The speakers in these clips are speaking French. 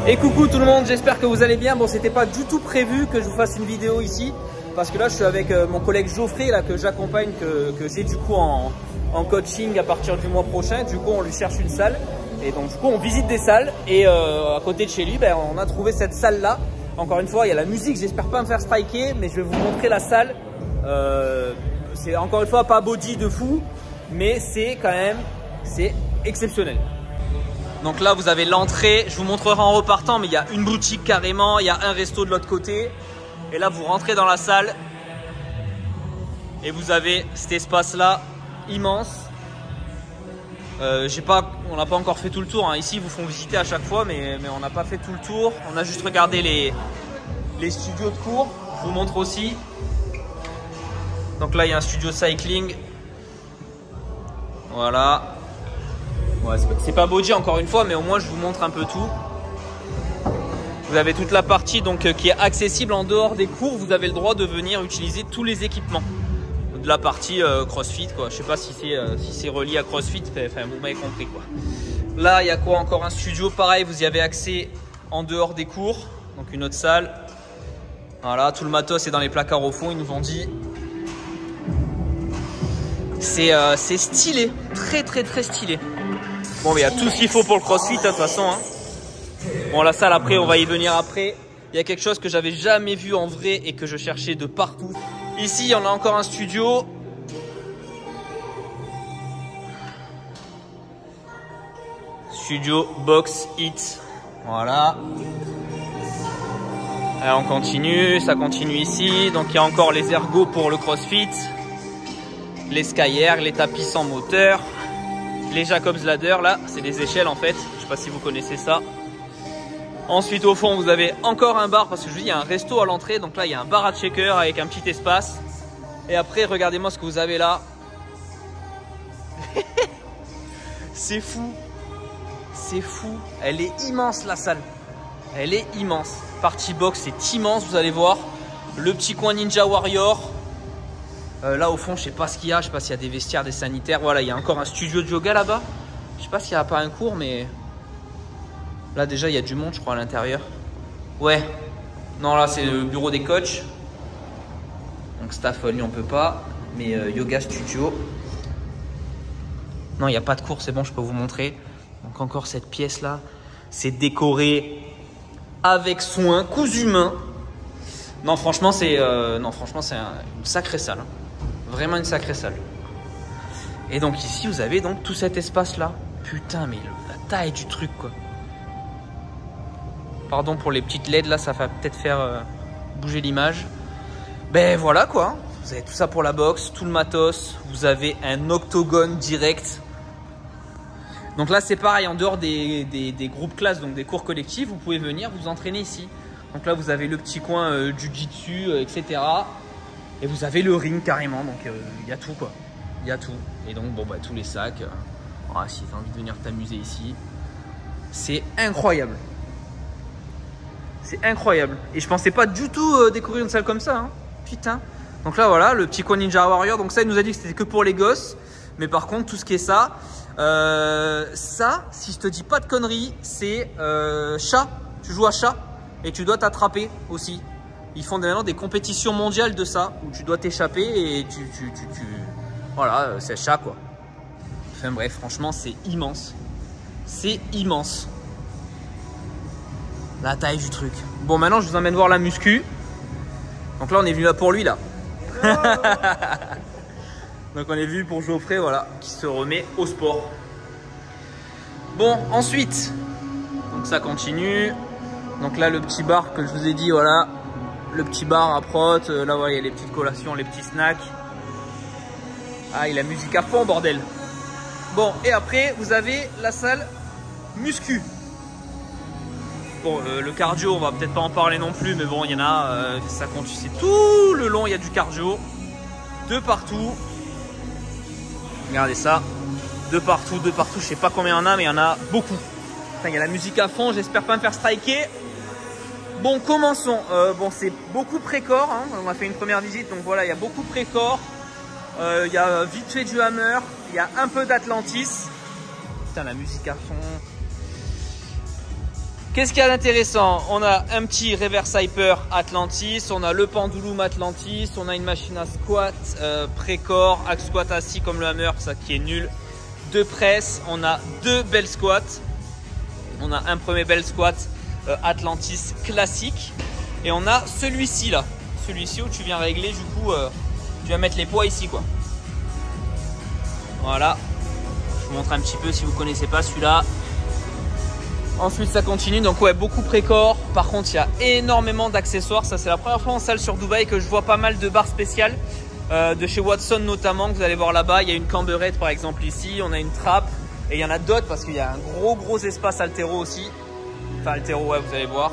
Et coucou tout le monde, j'espère que vous allez bien. Bon, c'était pas du tout prévu que je vous fasse une vidéo ici, parce que là je suis avec mon collègue Geoffrey là, que j'accompagne, que j'ai du coup en coaching à partir du mois prochain. Du coup on lui cherche une salle et donc du coup on visite des salles et à côté de chez lui on a trouvé cette salle là. Encore une fois il y a la musique, j'espère pas me faire striker, mais je vais vous montrer la salle. C'est encore une fois pas body de fou, mais c'est quand même, c'est exceptionnel. Donc là vous avez l'entrée, je vous montrerai en repartant, mais il y a une boutique carrément, il y a un resto de l'autre côté. Et là vous rentrez dans la salle et vous avez cet espace là immense. On n'a pas encore fait tout le tour, hein. Ici ils vous font visiter à chaque fois, mais on n'a pas fait tout le tour. On a juste regardé les studios de cours, je vous montre aussi. Donc là il y a un studio cycling. Voilà. Ouais, c'est pas body encore une fois, mais au moins je vous montre un peu tout. Vous avez toute la partie donc qui est accessible en dehors des cours. Vous avez le droit de venir utiliser tous les équipements de la partie CrossFit, quoi. Je sais pas si c'est relié à CrossFit, enfin vous m'avez compris quoi. Là il y a quoi, encore un studio pareil, vous y avez accès en dehors des cours, donc une autre salle. Voilà, tout le matos est dans les placards au fond, ils nous ont dit. C'est stylé, très stylé. Bon, mais il y a tout ce qu'il faut pour le CrossFit, hein, de toute façon. Hein. Bon, la salle, après, on va y venir après. Il y a quelque chose que j'avais jamais vu en vrai et que je cherchais de partout. Ici, on a encore un studio. Studio Box Hit. Voilà. Alors, on continue, ça continue ici. Donc, il y a encore les ergots pour le CrossFit. Les Skyers, les tapis sans moteur. Les Jacob's Ladder, là, c'est des échelles en fait. Je sais pas si vous connaissez ça. Ensuite, au fond, vous avez encore un bar, parce que je vous dis, il y a un resto à l'entrée. Donc là, il y a un bar à shaker avec un petit espace. Et après, regardez-moi ce que vous avez là. C'est fou. C'est fou. Elle est immense, la salle. Elle est immense. Partie box, c'est immense, vous allez voir. Le petit coin Ninja Warrior. Là au fond je sais pas ce qu'il y a, je sais pas s'il y a des vestiaires, des sanitaires. Voilà, il y a encore un studio de yoga là-bas. Je sais pas s'il y a pas un cours, mais là déjà il y a du monde je crois à l'intérieur. Ouais, non là c'est le bureau des coachs. Donc staff lui on peut pas, mais yoga studio. Non il n'y a pas de cours, c'est bon, je peux vous montrer. Donc encore cette pièce là, c'est décoré avec soin, cousu main. Non franchement c'est une sacrée salle. Hein. Vraiment une sacrée salle. Et donc ici vous avez donc tout cet espace là. Putain mais la taille du truc quoi. Pardon pour les petites LED là, ça va peut-être faire bouger l'image. Ben voilà quoi. Vous avez tout ça pour la boxe, tout le matos. Vous avez un octogone direct. Donc là c'est pareil, en dehors des groupes classes, donc des cours collectifs, vous pouvez venir vous entraîner ici. Donc là vous avez le petit coin jiu-jitsu, etc. Et vous avez le ring carrément, donc il y a tout quoi. Il y a tout. Et donc bon bah tous les sacs. Si tu as envie de venir t'amuser ici. C'est incroyable. C'est incroyable. Et je pensais pas du tout découvrir une salle comme ça. Hein. Putain. Donc là voilà, le petit coin Ninja Warrior. Donc ça il nous a dit que c'était que pour les gosses. Mais par contre tout ce qui est ça, si je te dis pas de conneries, c'est chat. Tu joues à chat. Et tu dois t'attraper aussi. Ils font maintenant des compétitions mondiales de ça, où tu dois t'échapper et voilà, c'est chat quoi. Enfin bref, franchement, c'est immense. C'est immense. La taille du truc. Bon, maintenant, je vous emmène voir la muscu. Donc là, on est venu là pour lui, là. Donc on est venu pour Geoffrey, voilà, qui se remet au sport. Bon, ensuite, donc ça continue. Donc là le petit bar que je vous ai dit, voilà, le petit bar à prot, là voilà il y a les petites collations, les petits snacks. Ah, et la musique à fond bordel. Bon et après vous avez la salle muscu. Bon le cardio on va peut-être pas en parler non plus, mais bon il y en a, ça compte, c'est tout le long il y a du cardio. De partout. Regardez ça. De partout, je sais pas combien il y en a, mais il y en a beaucoup. Il y a la musique à fond, j'espère pas me faire striker. Bon, commençons. Bon, c'est beaucoup pré-corps. Hein. On a fait une première visite, donc voilà, il y a beaucoup pré-corps. Il y a vite fait du hammer. Il y a un peu d'Atlantis. Putain, la musique à fond. Qu'est-ce qu'il y a d'intéressant? On a un petit reverse hyper Atlantis, on a le pendulum Atlantis, on a une machine à squat pré-corps, axe squat assis comme le hammer, ça qui est nul. 2 presses, on a 2 bell squats. On a un premier bell squat Atlantis classique. Et on a celui-ci là. Celui-ci où tu viens régler, du coup, tu vas mettre les poids ici quoi. Voilà. Je vous montre un petit peu si vous ne connaissez pas celui-là. Ensuite ça continue, donc ouais, beaucoup pré-corps. Par contre il y a énormément d'accessoires. Ça c'est la première fois en salle sur Dubaï que je vois pas mal de barres spéciales. De chez Watson notamment, que vous allez voir là-bas. Il y a une camberette par exemple ici, on a une trappe. Et il y en a d'autres parce qu'il y a un gros espace haltéro aussi. Enfin haltéro, ouais, vous allez voir.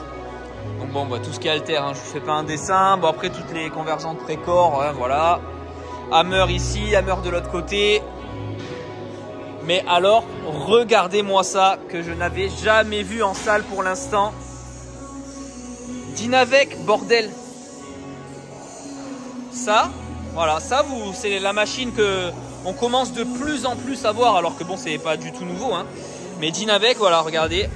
Donc bon, bah, tout ce qui est halter, hein, je ne fais pas un dessin. Bon après toutes les convergentes pré-corps, ouais, voilà. Hammer ici, hammer de l'autre côté. Mais alors, regardez-moi ça que je n'avais jamais vu en salle pour l'instant. Dynavec, bordel. Ça, voilà, ça c'est la machine que on commence de plus en plus à voir, alors que bon, c'est pas du tout nouveau, hein. Mais Dynavec, voilà, regardez.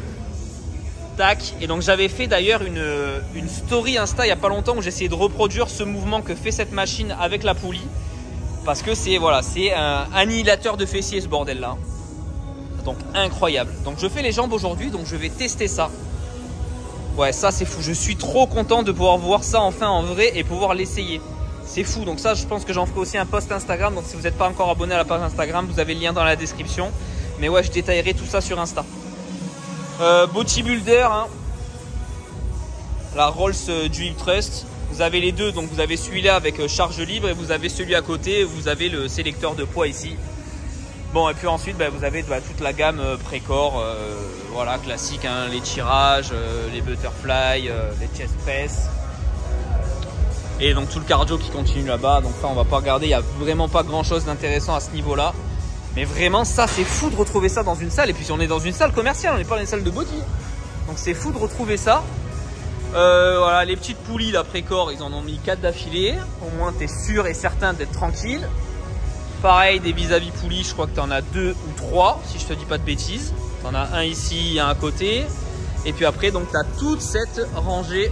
Tac. Et donc j'avais fait d'ailleurs une story Insta il n'y a pas longtemps où j'essayais de reproduire ce mouvement que fait cette machine avec la poulie. Parce que c'est voilà, c'est un annihilateur de fessiers ce bordel là. Donc incroyable. Donc je fais les jambes aujourd'hui, donc je vais tester ça. Ouais, ça c'est fou. Je suis trop content de pouvoir voir ça enfin en vrai et pouvoir l'essayer. C'est fou. Donc ça, je pense que j'en ferai aussi un post Instagram. Donc si vous n'êtes pas encore abonné à la page Instagram, vous avez le lien dans la description. Mais ouais, je détaillerai tout ça sur Insta. Bodybuilder, hein. La Rolls du Hip Trust. Vous avez les deux, donc vous avez celui-là avec charge libre et vous avez celui à côté, vous avez le sélecteur de poids ici. Bon, et puis ensuite, bah, vous avez toute la gamme pré-corps, voilà, classique, hein, les tirages, les butterfly, les chest press. Et donc tout le cardio qui continue là-bas. Donc ça, on va pas regarder, il n'y a vraiment pas grand-chose d'intéressant à ce niveau-là. Mais vraiment, ça, c'est fou de retrouver ça dans une salle. Et puis on est dans une salle commerciale, on n'est pas dans une salle de body. Donc c'est fou de retrouver ça. Voilà, les petites poulies là pré-corps, ils en ont mis 4 d'affilée. Au moins tu es sûr et certain d'être tranquille. Pareil, des vis-à-vis poulies, je crois que tu en as 2 ou 3 si je te dis pas de bêtises. Tu en as un ici, un à côté. Et puis après, donc tu as toute cette rangée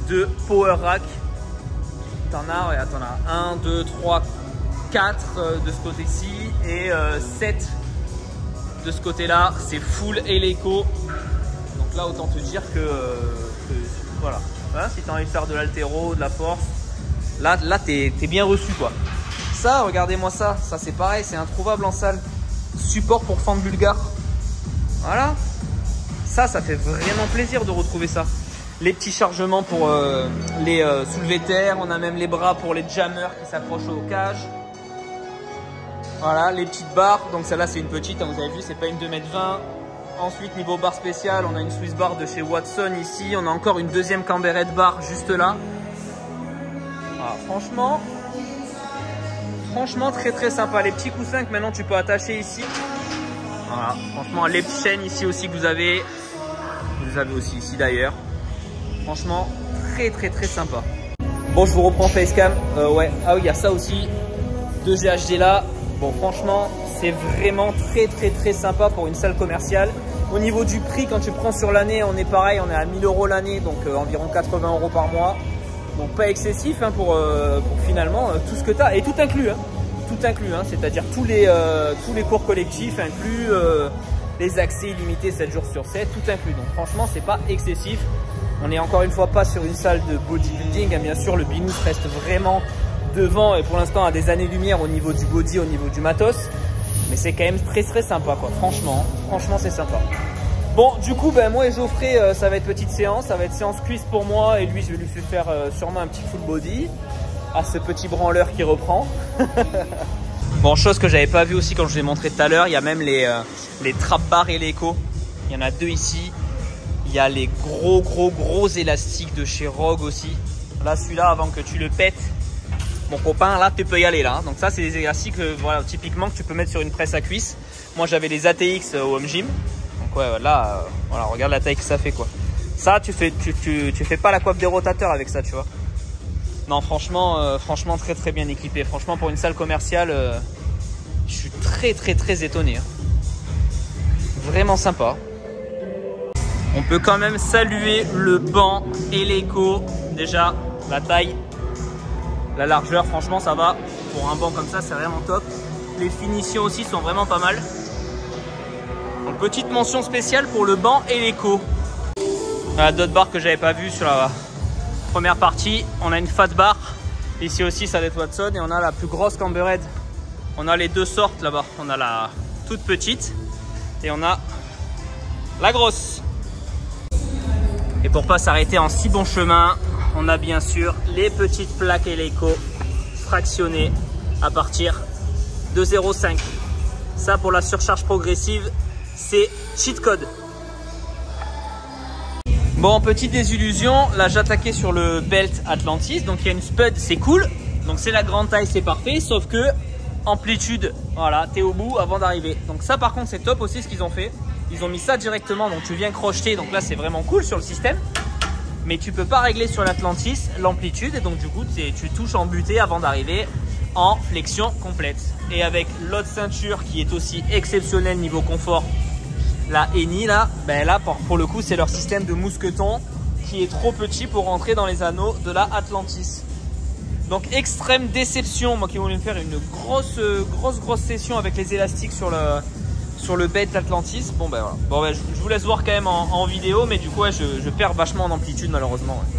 de power rack. Tu en as, regarde, t'en as 1, 2, 3, 4 de ce côté-ci et 7 de ce côté-là. C'est full hélico. Donc là, autant te dire que voilà, si tu as envie de faire de l'haltéro, de la force, là t'es bien reçu quoi. Ça, regardez-moi ça, ça c'est pareil, c'est introuvable en salle. Support pour fente bulgare. Voilà, ça fait vraiment plaisir de retrouver ça. Les petits chargements pour les soulevés terre, on a même les bras pour les jammers qui s'accrochent aux cages. Voilà, les petites barres, donc celle-là c'est une petite, hein, vous avez vu, c'est pas une 2,20 m. Ensuite, niveau barre spéciale, on a une Swiss bar de chez Watson ici. On a encore une deuxième camberette bar juste là. Ah, franchement, très sympa. Les petits coussins que maintenant tu peux attacher ici. Voilà, franchement, les chaînes ici aussi que vous avez aussi ici d'ailleurs. Franchement, très sympa. Bon, je vous reprends facecam. Ouais, ah oui, il y a ça aussi. 2 GHD là. Bon, franchement, c'est vraiment très sympa pour une salle commerciale. Au niveau du prix, quand tu prends sur l'année, on est pareil, on est à 1000 € l'année, donc environ 80 € par mois. Donc pas excessif hein, pour finalement tout ce que tu as. Et tout inclus, hein, hein, c'est-à-dire tous les cours collectifs inclus, les accès illimités 7 jours sur 7, tout inclus. Donc franchement, c'est pas excessif. On n'est encore une fois pas sur une salle de bodybuilding. Hein, bien sûr, le binous reste vraiment devant et pour l'instant à des années-lumière au niveau du body, au niveau du matos. Mais c'est quand même très sympa quoi, franchement c'est sympa. Bon, du coup, ben, moi et Geoffrey, ça va être petite séance, ça va être séance cuisse pour moi et lui, je vais lui faire sûrement un petit full body à ce petit branleur qui reprend. Bon, chose que j'avais pas vu aussi quand je vous ai montré tout à l'heure, il y a même les trap bars et l'écho. Il y en a 2 ici. Il y a les gros élastiques de chez Rogue aussi. Là, celui-là, avant que tu le pètes, mon copain, là, tu peux y aller là. Donc ça, c'est des élastiques voilà, typiquement que tu peux mettre sur une presse à cuisse. Moi, j'avais les ATX au home gym. Donc ouais, là, voilà, regarde la taille que ça fait quoi. Ça, tu fais pas la coiffe des rotateurs avec ça, tu vois. Non, franchement, très bien équipé. Franchement, pour une salle commerciale, je suis très étonné. Hein. Vraiment sympa. On peut quand même saluer le banc et l'écho. Déjà, la taille, la largeur, franchement ça va. Pour un banc comme ça, c'est vraiment top. Les finitions aussi sont vraiment pas mal. Donc, petite mention spéciale pour le banc et l'écho. D'autres barres que j'avais pas vu sur la première partie. On a une fat bar. Ici aussi, ça Harley Watson. Et on a la plus grosse Camberhead. On a les deux sortes là-bas. On a la toute petite et on a la grosse. Et pour pas s'arrêter en si bon chemin, on a bien sûr les petites plaques Eleiko fractionnées à partir de 0,5. Ça, pour la surcharge progressive, c'est cheat code. Bon, petite désillusion, là j'attaquais sur le belt Atlantis, donc il y a une spud, c'est cool, donc c'est la grande taille, c'est parfait, sauf que amplitude, voilà, t'es au bout avant d'arriver. Donc ça par contre c'est top aussi ce qu'ils ont fait, ils ont mis ça directement, donc tu viens crocheter, donc là c'est vraiment cool sur le système, mais tu peux pas régler sur l'Atlantis l'amplitude, et donc du coup tu touches en butée avant d'arriver en flexion complète. Et avec l'autre ceinture qui est aussi exceptionnelle niveau confort, la Eni là, ben là pour le coup c'est leur système de mousqueton qui est trop petit pour rentrer dans les anneaux de la Atlantis. Donc extrême déception, moi qui voulais me faire une grosse session avec les élastiques sur le belt Atlantis. Bon ben voilà, bon, ben, je vous laisse voir quand même en vidéo, mais du coup ouais, je perds vachement en amplitude malheureusement. Ouais.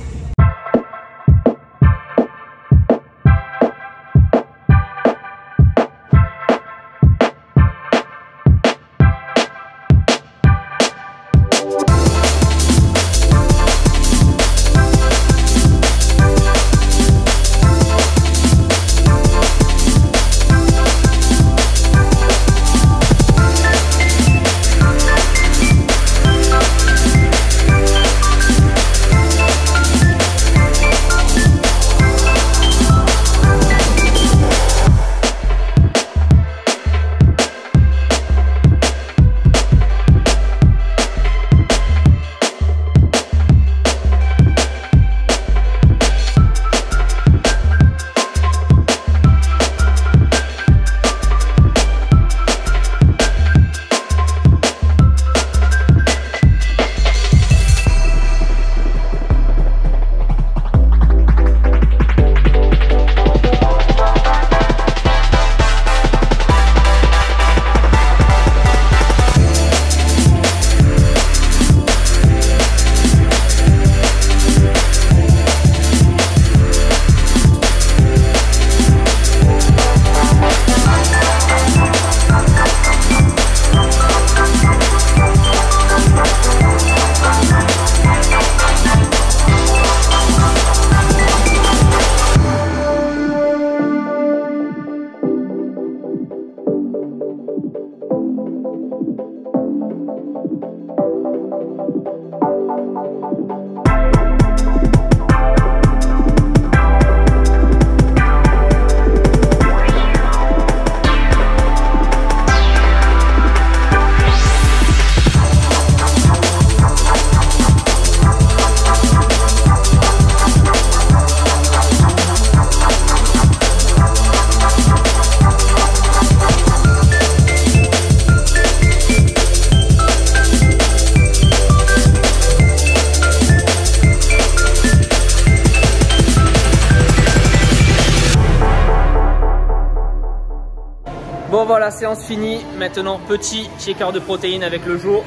Bon voilà, séance finie. Maintenant, petit shaker de protéines avec le jour.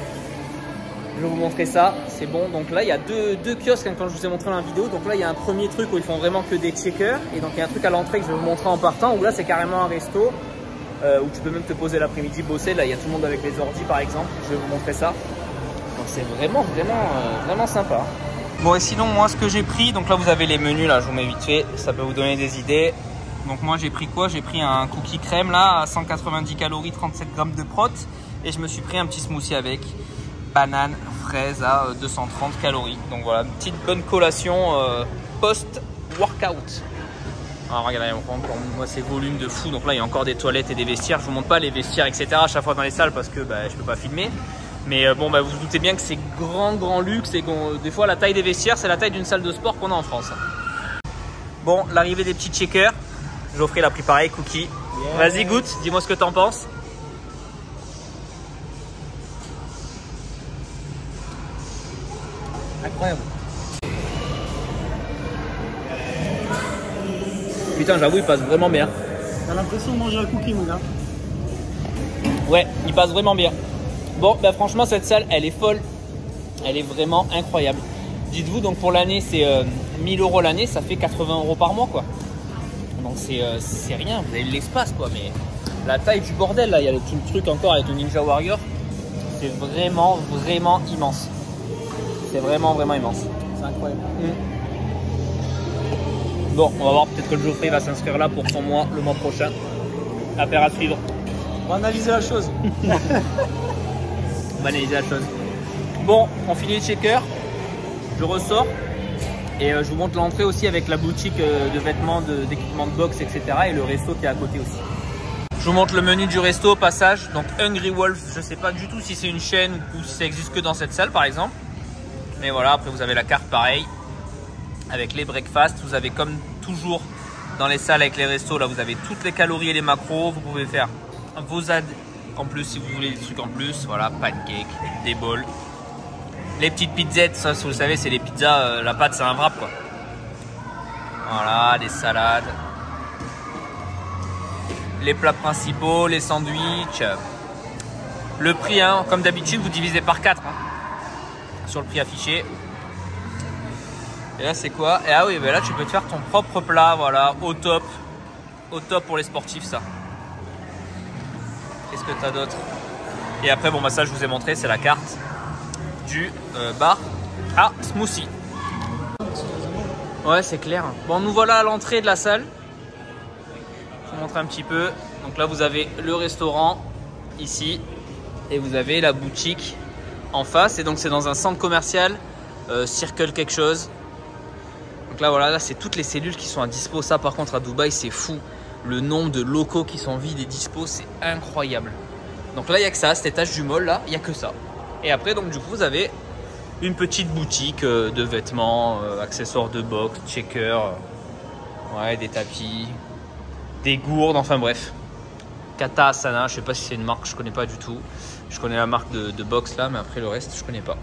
Je vais vous montrer ça, c'est bon. Donc là, il y a deux kiosques hein, quand je vous ai montré dans la vidéo. Donc là, il y a un premier truc où ils font vraiment que des shakers. Et donc il y a un truc à l'entrée que je vais vous montrer en partant. Où là, c'est carrément un resto. Où tu peux même te poser l'après-midi, bosser. Là, il y a tout le monde avec les ordis par exemple. Je vais vous montrer ça. Donc c'est vraiment sympa. Bon et sinon, moi, ce que j'ai pris. Donc là, vous avez les menus. Là, je vous mets vite fait. Ça peut vous donner des idées. Donc moi j'ai pris quoi? J'ai pris un cookie crème là à 190 calories, 37 grammes de prot. Et je me suis pris un petit smoothie avec banane, fraise à 230 calories. Donc voilà, une petite bonne collation post-workout. Alors regardez, encore moi c'est volume de fou. Donc là il y a encore des toilettes et des vestiaires. Je vous montre pas les vestiaires etc à chaque fois dans les salles parce que je peux pas filmer. Mais bon vous vous doutez bien que c'est grand luxe et que des fois la taille des vestiaires c'est la taille d'une salle de sport qu'on a en France. Bon, l'arrivée des petits shakers. Geoffrey l'a pris pareil, cookie. Yeah. Vas-y, goûte, dis-moi ce que t'en penses. incroyable. Putain, j'avoue, il passe vraiment bien. T'as l'impression de manger un cookie, mon gars. Ouais, il passe vraiment bien. Bon, bah franchement, cette salle, elle est folle. Elle est vraiment incroyable. Dites-vous, donc pour l'année, c'est 1000 € l'année, ça fait 80 € par mois, quoi. Donc c'est rien, vous avez de l'espace, quoi. Mais la taille du bordel, là, il y a tout le truc encore avec le Ninja Warrior. C'est vraiment, vraiment immense. C'est vraiment, vraiment immense. C'est incroyable. Bon, on va voir, peut-être que le Geoffrey va s'inscrire là pour son mois, le mois prochain. Affaire à suivre. On va analyser la chose. On va analyser la chose. Bon, on finit le shaker. Je ressors. Et je vous montre l'entrée aussi avec la boutique de vêtements, d'équipements de boxe, etc. Et le resto qui est à côté aussi. Je vous montre le menu du resto au passage. Donc Hungry Wolf, je ne sais pas du tout si c'est une chaîne ou si ça existe que dans cette salle par exemple. Mais voilà, après vous avez la carte pareil. Avec les breakfasts, vous avez comme toujours dans les salles avec les restos, là vous avez toutes les calories et les macros. Vous pouvez faire vos ads en plus si vous voulez des trucs en plus. Voilà, pancakes, des bols. Les petites pizzettes, ça vous le savez, c'est les pizzas, la pâte c'est un wrap quoi. Voilà, des salades. Les plats principaux, les sandwichs. Le prix, hein, comme d'habitude, vous divisez par 4 hein, sur le prix affiché. Et là c'est quoi? Et ah oui, ben là tu peux te faire ton propre plat, voilà, au top pour les sportifs ça. Qu'est-ce que tu as d'autre? Et après bon bah ça je vous ai montré, c'est la carte du bar à smoothie. Ouais c'est clair. Bon nous voilà à l'entrée de la salle. Je vous montre un petit peu. Donc là vous avez le restaurant ici et vous avez la boutique en face. Et donc c'est dans un centre commercial Circle quelque chose. Donc là voilà, là c'est toutes les cellules qui sont à dispo. Ça par contre à Dubaï c'est fou. Le nombre de locaux qui sont vides et dispo, c'est incroyable. Donc là il n'y a que ça, cet étage du mall là, il n'y a que ça. Et après donc du coup vous avez une petite boutique de vêtements, accessoires de boxe, checker, ouais, des tapis, des gourdes, enfin bref. Kata Asana, je sais pas si c'est une marque, je connais pas du tout. Je connais la marque de boxe là, mais après le reste je connais pas.